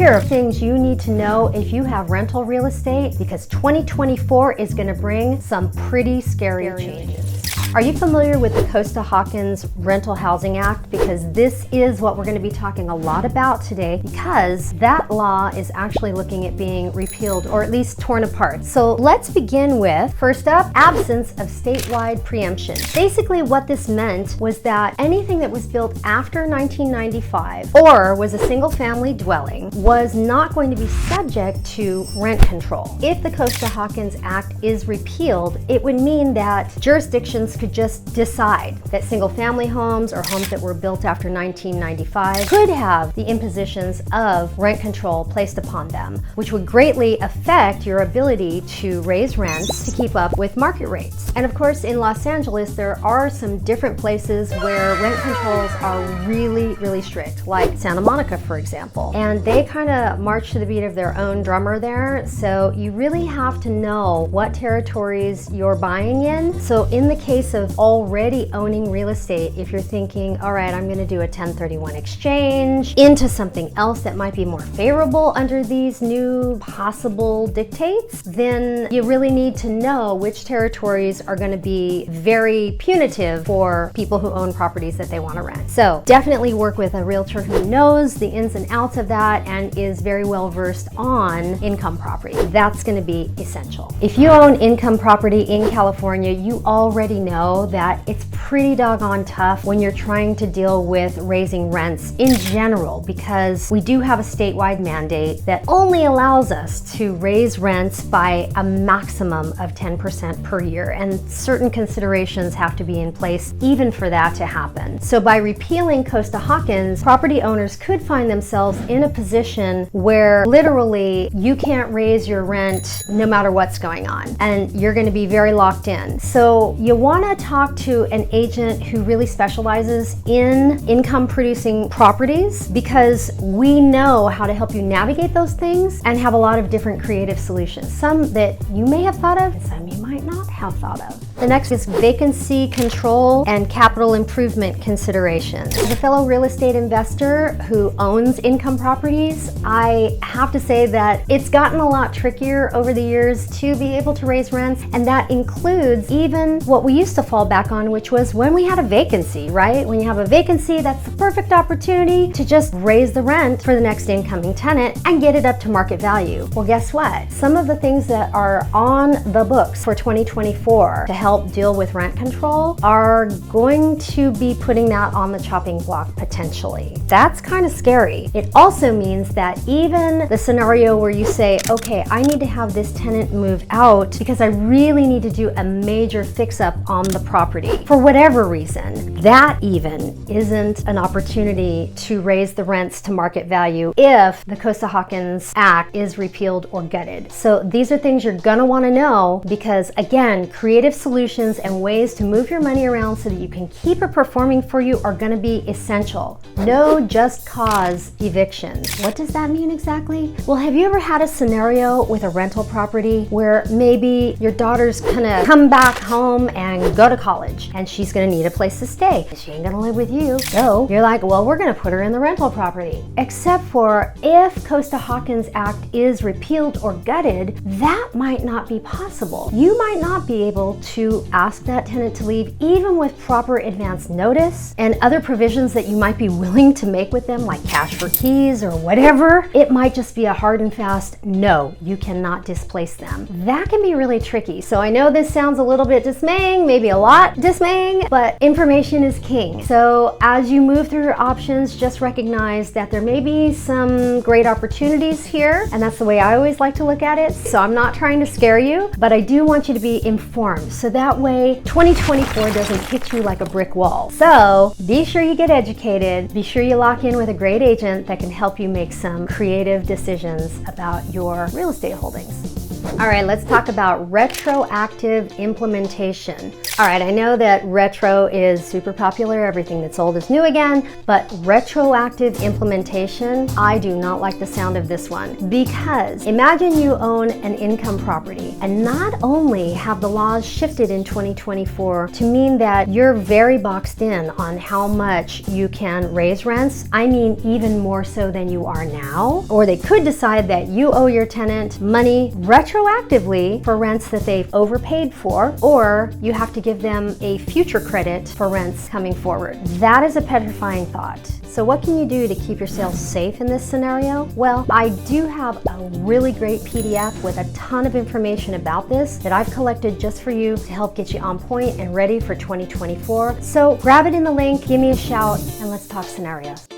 Here are things you need to know if you have rental real estate, because 2024 is going to bring some pretty scary changes. Are you familiar with the Costa-Hawkins Rental Housing Act? Because this is what we're going to be talking a lot about today, because that law is actually looking at being repealed or at least torn apart. So let's begin with, first up, absence of statewide preemption. Basically what this meant was that anything that was built after 1995 or was a single family dwelling was not going to be subject to rent control. If the Costa-Hawkins Act is repealed, it would mean that jurisdictions could just decide that single family homes or homes that were built after 1995 could have the impositions of rent control placed upon them, which would greatly affect your ability to raise rents to keep up with market rates. And of course, in Los Angeles, there are some different places where rent controls are really, really strict, like Santa Monica, for example. And they kind of march to the beat of their own drummer there. So you really have to know what territories you're buying in. So in the case of already owning real estate, if you're thinking, all right, I'm going to do a 1031 exchange into something else that might be more favorable under these new possible dictates, then you really need to know which territories are going to be very punitive for people who own properties that they want to rent. So definitely work with a realtor who knows the ins and outs of that and is very well versed on income property. That's going to be essential. If you own income property in California, you already know that it's pretty doggone tough when you're trying to deal with raising rents in general, because we do have a statewide mandate that only allows us to raise rents by a maximum of 10% per year, and certain considerations have to be in place even for that to happen. So by repealing Costa-Hawkins, property owners could find themselves in a position where literally you can't raise your rent no matter what's going on, and you're going to be very locked in. So you want to talk to an agent who really specializes in income producing properties, because we know how to help you navigate those things and have a lot of different creative solutions. Some that you may have thought of and some you might not have thought of. The next is vacancy control and capital improvement considerations. As a fellow real estate investor who owns income properties, I have to say that it's gotten a lot trickier over the years to be able to raise rents, and that includes even what we used to fall back on, which was when we had a vacancy, right? When you have a vacancy, that's the perfect opportunity to just raise the rent for the next incoming tenant and get it up to market value. Well, guess what? Some of the things that are on the books for 2024 to help deal with rent control are going to be putting that on the chopping block potentially. That's kind of scary. It also means that even the scenario where you say, okay, I need to have this tenant move out because I really need to do a major fix-up on the property for whatever reason, that even isn't an opportunity to raise the rents to market value if the Costa-Hawkins Act is repealed or gutted. So these are things you're gonna want to know, because again, creative solutions and ways to move your money around so that you can keep it performing for you are gonna be essential. No just cause evictions. What does that mean exactly? Well, have you ever had a scenario with a rental property where maybe your daughter's gonna come back home and go to college and she's gonna need a place to stay? She ain't gonna live with you. So you're like, well, we're gonna put her in the rental property. Except for if Costa-Hawkins Act is repealed or gutted, that might not be possible. You might not be able to ask that tenant to leave even with proper advance notice and other provisions that you might be willing to make with them, like cash for keys or whatever. It might just be a hard and fast no, you cannot displace them. That can be really tricky. So I know this sounds a little bit dismaying, maybe a lot dismaying, but information is king. So as you move through your options, just recognize that there may be some great opportunities here, and that's the way I always like to look at it. So I'm not trying to scare you, but I do want you to be informed, so that way 2024 doesn't hit you like a brick wall. So be sure you get educated, be sure you lock in with a great agent that can help you make some creative decisions about your real estate holdings. All right, let's talk about retroactive implementation. All right, I know that retro is super popular, everything that's old is new again, but retroactive implementation, I do not like the sound of this one, because imagine you own an income property, and not only have the laws shifted in 2024 to mean that you're very boxed in on how much you can raise rents, I mean even more so than you are now, or they could decide that you owe your tenant money retroactively for rents that they've overpaid for, or you have to give them a future credit for rents coming forward. That is a petrifying thought. So what can you do to keep your sales safe in this scenario? Well, I do have a really great PDF with a ton of information about this that I've collected just for you to help get you on point and ready for 2024. So grab it in the link, give me a shout, and let's talk scenarios.